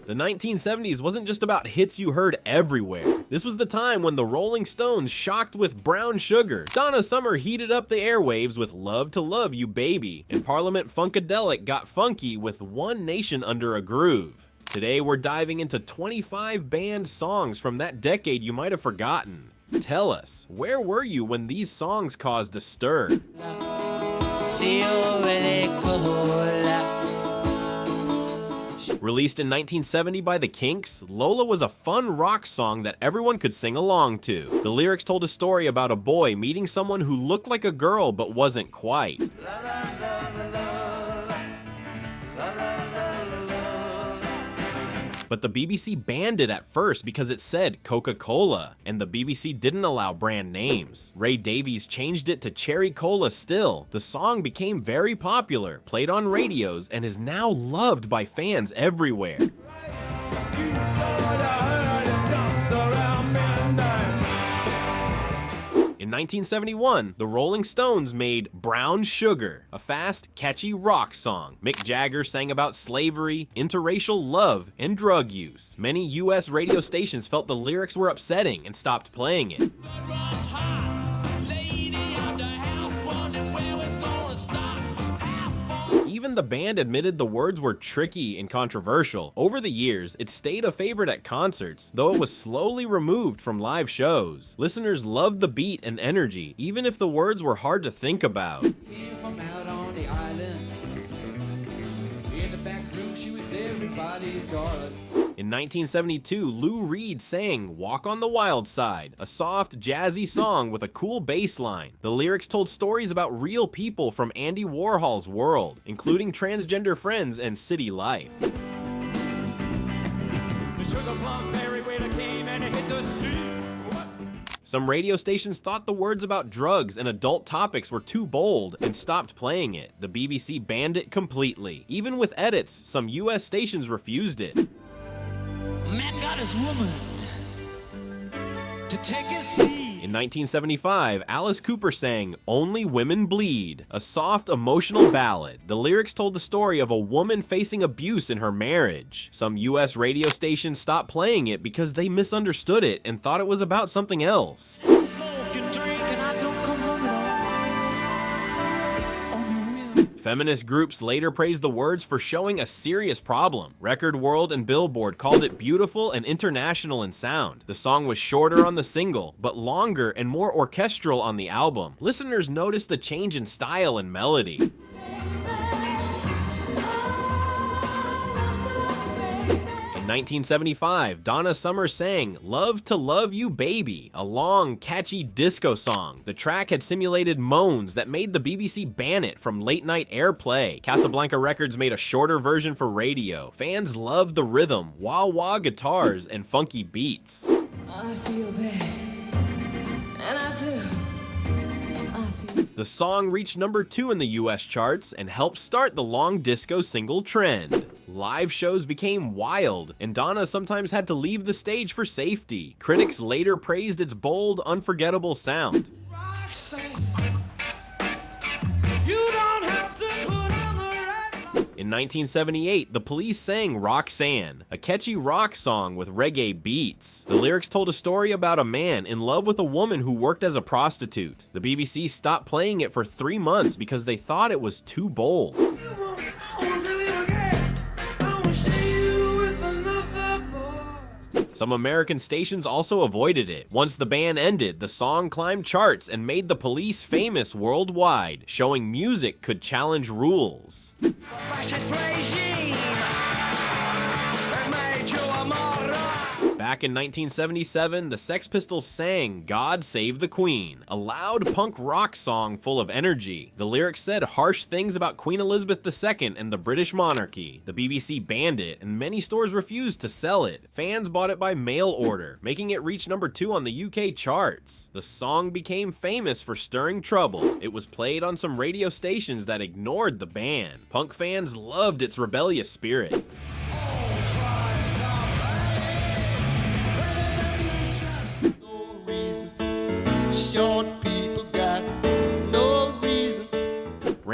The 1970s wasn't just about hits you heard everywhere. This was the time when the Rolling Stones shocked with Brown Sugar. Donna Summer heated up the airwaves with Love to Love You Baby. And Parliament Funkadelic got funky with One Nation Under a Groove. Today we're diving into 25 banned songs from that decade you might have forgotten. Tell us, where were you when these songs caused a stir? Released in 1970 by the Kinks, Lola was a fun rock song that everyone could sing along to. The lyrics told a story about a boy meeting someone who looked like a girl but wasn't quite. But the BBC banned it at first because it said Coca-Cola, and the BBC didn't allow brand names. Ray Davies changed it to Cherry Cola still. The song became very popular, played on radios, and is now loved by fans everywhere. In 1971, the Rolling Stones made Brown Sugar, a fast, catchy rock song. Mick Jagger sang about slavery, interracial love, and drug use. Many US radio stations felt the lyrics were upsetting and stopped playing it. Even the band admitted the words were tricky and controversial. Over the years, it stayed a favorite at concerts, though it was slowly removed from live shows. Listeners loved the beat and energy, even if the words were hard to think about. In 1972, Lou Reed sang Walk on the Wild Side, a soft, jazzy song with a cool bass line. The lyrics told stories about real people from Andy Warhol's world, including transgender friends and city life. Some radio stations thought the words about drugs and adult topics were too bold and stopped playing it. The BBC banned it completely. Even with edits, some US stations refused it. Man got his woman to take his seat. In 1975, Alice Cooper sang Only Women Bleed, a soft, emotional ballad. The lyrics told the story of a woman facing abuse in her marriage. Some US radio stations stopped playing it because they misunderstood it and thought it was about something else. Smoke and drink and I don't come home at all. On the real. Feminist groups later praised the words for showing a serious problem. Record World and Billboard called it beautiful and international in sound. The song was shorter on the single, but longer and more orchestral on the album. Listeners noticed the change in style and melody. In 1975, Donna Summer sang Love to Love You Baby, a long, catchy disco song. The track had simulated moans that made the BBC ban it from late-night airplay. Casablanca Records made a shorter version for radio. Fans loved the rhythm, wah-wah guitars, and funky beats. I feel bad, and I do. The song reached #2 in the US charts and helped start the long disco single trend. Live shows became wild, and Donna sometimes had to leave the stage for safety. Critics later praised its bold, unforgettable sound. In 1978, the Police sang Roxanne, a catchy rock song with reggae beats. The lyrics told a story about a man in love with a woman who worked as a prostitute. The BBC stopped playing it for 3 months because they thought it was too bold. Some American stations also avoided it. Once the ban ended, the song climbed charts and made the Police famous worldwide, showing music could challenge rules. Back in 1977, the Sex Pistols sang God Save the Queen, a loud punk rock song full of energy. The lyrics said harsh things about Queen Elizabeth II and the British monarchy. The BBC banned it, and many stores refused to sell it. Fans bought it by mail order, making it reach #2 on the UK charts. The song became famous for stirring trouble. It was played on some radio stations that ignored the ban. Punk fans loved its rebellious spirit.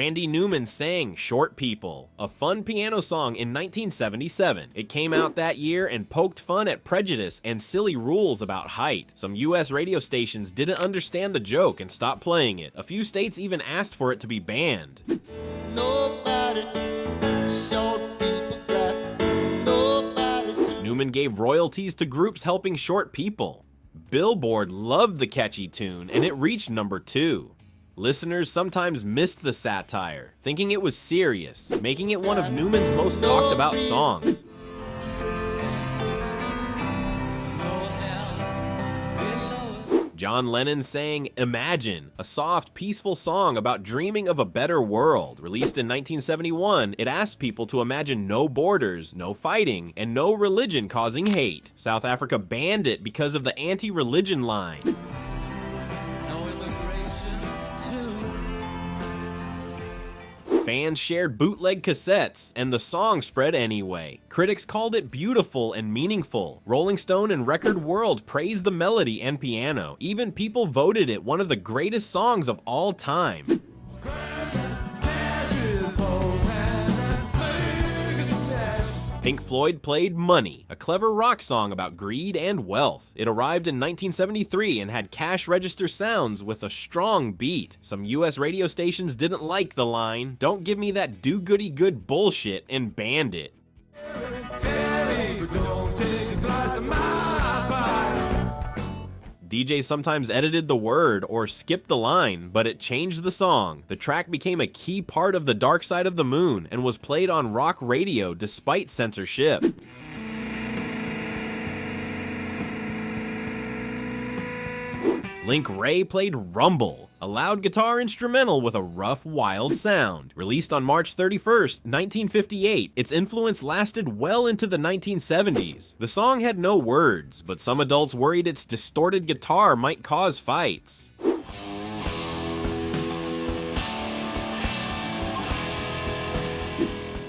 Randy Newman sang Short People, a fun piano song in 1977. It came out that year and poked fun at prejudice and silly rules about height. Some US radio stations didn't understand the joke and stopped playing it. A few states even asked for it to be banned. Nobody, short people got nobody to. Newman gave royalties to groups helping short people. Billboard loved the catchy tune and it reached number 2. Listeners sometimes missed the satire, thinking it was serious, making it one of Newman's most talked about songs. John Lennon sang Imagine, a soft, peaceful song about dreaming of a better world. Released in 1971, it asked people to imagine no borders, no fighting, and no religion causing hate. South Africa banned it because of the anti-religion line. Fans shared bootleg cassettes, and the song spread anyway. Critics called it beautiful and meaningful. Rolling Stone and Record World praised the melody and piano. Even people voted it one of the greatest songs of all time. Pink Floyd played Money, a clever rock song about greed and wealth. It arrived in 1973 and had cash register sounds with a strong beat. Some US radio stations didn't like the line, "Don't give me that do-goody-good bullshit," and banned it. DJ sometimes edited the word or skipped the line, but it changed the song. The track became a key part of The Dark Side of the Moon and was played on rock radio despite censorship. Link Wray played Rumble, a loud guitar instrumental with a rough, wild sound. Released on March 31st, 1958, its influence lasted well into the 1970s. The song had no words, but some adults worried its distorted guitar might cause fights.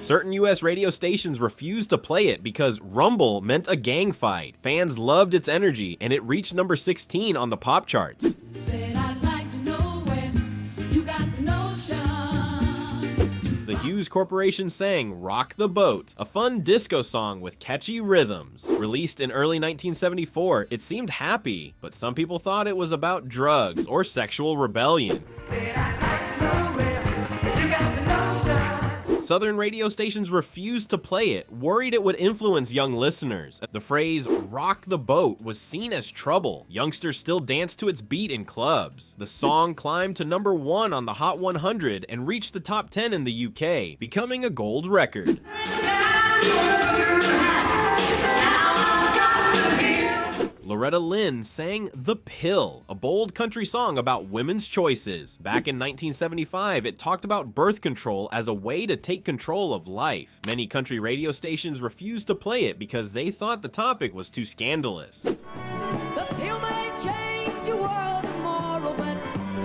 Certain US radio stations refused to play it because Rumble meant a gang fight. Fans loved its energy, and it reached number 16 on the pop charts. Said I'd like to know where you got the notion. The Hughes Corporation sang Rock the Boat, a fun disco song with catchy rhythms. Released in early 1974, it seemed happy, but some people thought it was about drugs or sexual rebellion. Said I'd like to know where you got the notion. Southern radio stations refused to play it, worried it would influence young listeners. The phrase "rock the boat" was seen as trouble. Youngsters still danced to its beat in clubs. The song climbed to number 1 on the Hot 100 and reached the top 10 in the UK, becoming a gold record. Loretta Lynn sang The Pill, a bold country song about women's choices. Back in 1975, it talked about birth control as a way to take control of life. Many country radio stations refused to play it because they thought the topic was too scandalous. The pill may change your world tomorrow, but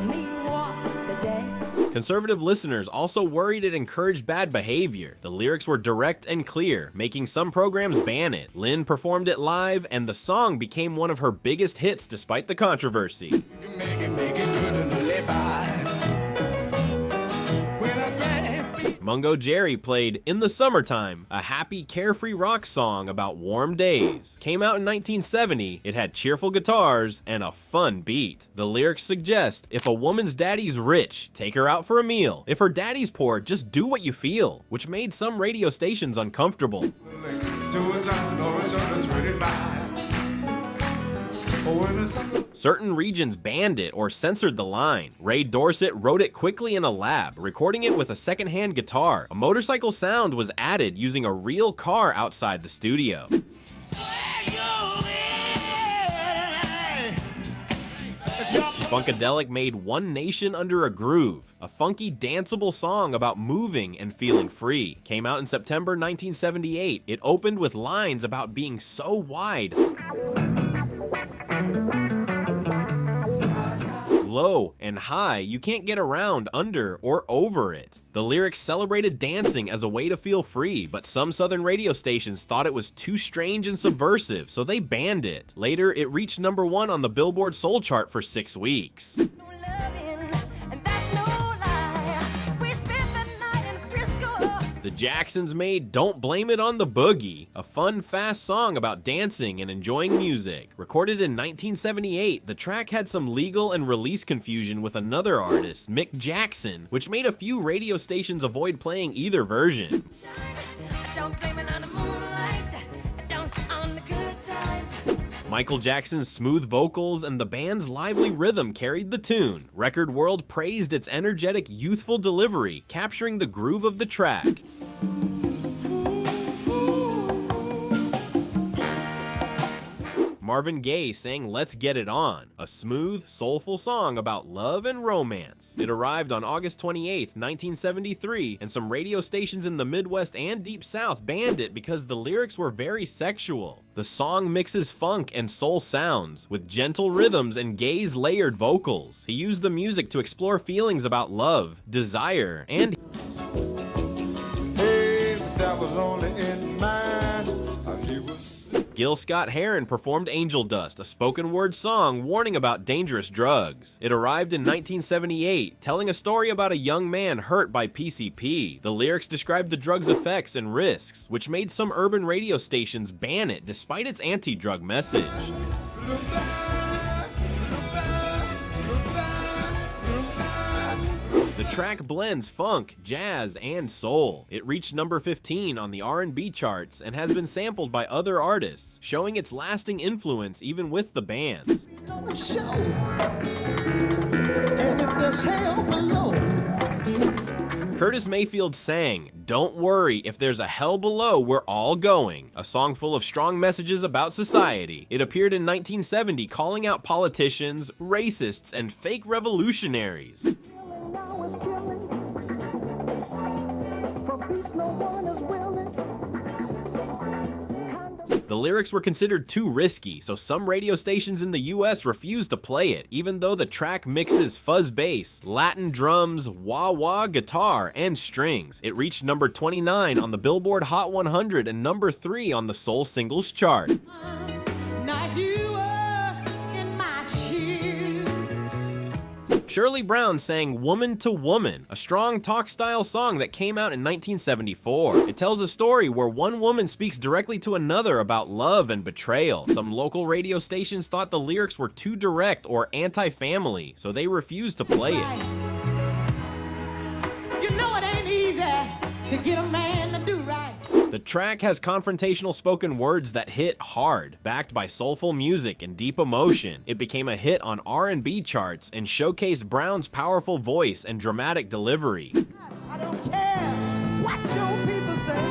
meanwhile today. Conservative listeners also worried it encouraged bad behavior. The lyrics were direct and clear, making some programs ban it. Lynn performed it live, and the song became one of her biggest hits despite the controversy. Mungo Jerry played In the Summertime, a happy, carefree rock song about warm days. Came out in 1970, it had cheerful guitars and a fun beat. The lyrics suggest, if a woman's daddy's rich, take her out for a meal. If her daddy's poor, just do what you feel, which made some radio stations uncomfortable. Certain regions banned it or censored the line. Ray Dorset wrote it quickly in a lab, recording it with a secondhand guitar. A motorcycle sound was added using a real car outside the studio. Funkadelic made One Nation Under a Groove, a funky danceable song about moving and feeling free. Came out in September 1978. It opened with lines about being so wide, low, and high, you can't get around, under, or over it. The lyrics celebrated dancing as a way to feel free, but some southern radio stations thought it was too strange and subversive, so they banned it. Later, it reached number 1 on the Billboard Soul Chart for 6 weeks. The Jacksons made Don't Blame It on the Boogie, a fun, fast song about dancing and enjoying music. Recorded in 1978, the track had some legal and release confusion with another artist, Mick Jackson, which made a few radio stations avoid playing either version. Don't blame it on the moonlight, don't on the good times. Michael Jackson's smooth vocals and the band's lively rhythm carried the tune. Record World praised its energetic, youthful delivery, capturing the groove of the track. Marvin Gaye sang Let's Get It On, a smooth, soulful song about love and romance. It arrived on August 28, 1973, and some radio stations in the Midwest and Deep South banned it because the lyrics were very sexual. The song mixes funk and soul sounds, with gentle rhythms and Gaye's layered vocals. He used the music to explore feelings about love, desire, and Hey, but that was only in mind. He was. Gil Scott-Heron performed Angel Dust, a spoken word song warning about dangerous drugs. It arrived in 1978, telling a story about a young man hurt by PCP. The lyrics described the drug's effects and risks, which made some urban radio stations ban it despite its anti-drug message. Look back, look back, look back, look back. The track blends funk, jazz, and soul. It reached number 15 on the R&B charts and has been sampled by other artists, showing its lasting influence even with the bands. No show. And if there's hell below. Curtis Mayfield sang Don't Worry, If There's a Hell Below, We're All Going, a song full of strong messages about society. It appeared in 1970, calling out politicians, racists, and fake revolutionaries. The lyrics were considered too risky, so some radio stations in the US refused to play it, even though the track mixes fuzz bass, Latin drums, wah-wah guitar, and strings. It reached number 29 on the Billboard Hot 100 and number 3 on the Soul Singles chart. Now you were in my shoes. Shirley Brown sang Woman to Woman, a strong talk-style song that came out in 1974. It tells a story where one woman speaks directly to another about love and betrayal. Some local radio stations thought the lyrics were too direct or anti-family, so they refused to play it. You know it ain't easy to get a man to do right. The track has confrontational spoken words that hit hard, backed by soulful music and deep emotion. It became a hit on R&B charts and showcased Brown's powerful voice and dramatic delivery. I don't care what your people say.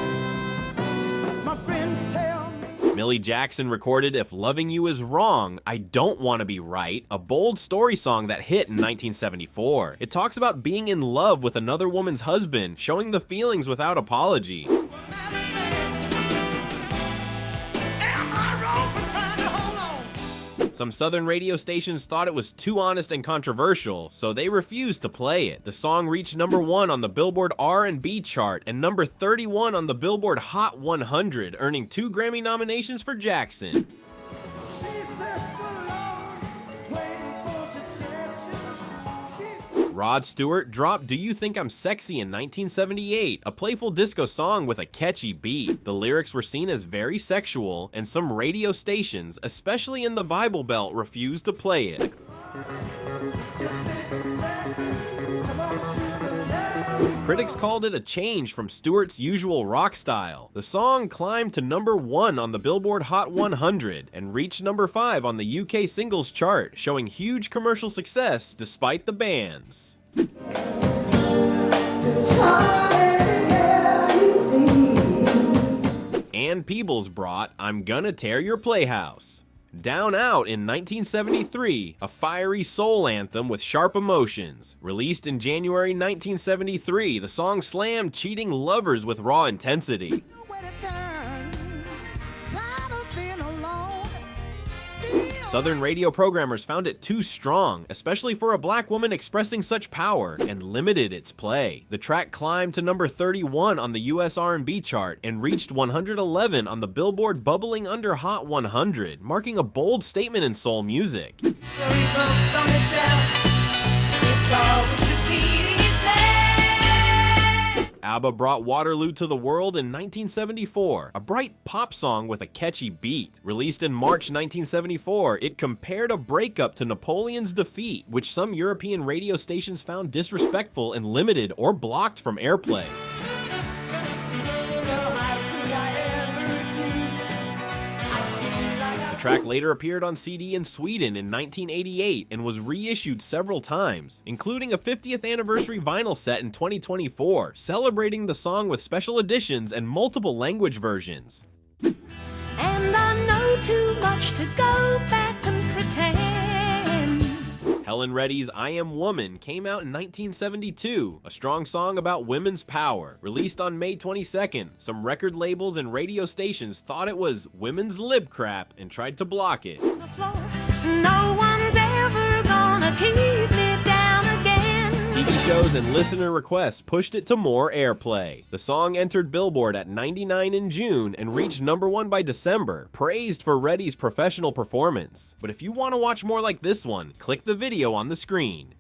My friends tell me. Millie Jackson recorded If Loving You Is Wrong, I Don't Want to Be Right, a bold story song that hit in 1974. It talks about being in love with another woman's husband, showing the feelings without apology. Some southern radio stations thought it was too honest and controversial, so they refused to play it. The song reached number 1 on the Billboard R&B chart and number 31 on the Billboard Hot 100, earning 2 Grammy nominations for Jackson. Rod Stewart dropped Do You Think I'm Sexy in 1978, a playful disco song with a catchy beat. The lyrics were seen as very sexual, and some radio stations, especially in the Bible Belt, refused to play it. Critics called it a change from Stewart's usual rock style. The song climbed to number 1 on the Billboard Hot 100 and reached number 5 on the UK singles chart, showing huge commercial success despite the bans. Ann Peebles brought I'm Gonna Tear Your Playhouse. Down Out in 1973, a fiery soul anthem with sharp emotions. Released in January 1973, the song slammed cheating lovers with raw intensity. Southern radio programmers found it too strong, especially for a black woman expressing such power, and limited its play. The track climbed to number 31 on the US R&B chart and reached 111 on the Billboard Bubbling Under Hot 100, marking a bold statement in soul music. Storybook on the shelf. It's always repeating itself. ABBA brought Waterloo to the world in 1974, a bright pop song with a catchy beat. Released in March 1974, it compared a breakup to Napoleon's defeat, which some European radio stations found disrespectful and limited or blocked from airplay. The track later appeared on CD in Sweden in 1988 and was reissued several times, including a 50th anniversary vinyl set in 2024, celebrating the song with special editions and multiple language versions. And I know too much to go back and pretend. Helen Reddy's I Am Woman came out in 1972, a strong song about women's power. Released on May 22nd, some record labels and radio stations thought it was women's lib crap and tried to block it. The floor. No one's ever gonna keep me down again. TV shows and listener requests pushed it to more airplay. The song entered Billboard at 99 in June and reached #1 by December, praised for Reddy's professional performance. But if you want to watch more like this one, click the video on the screen.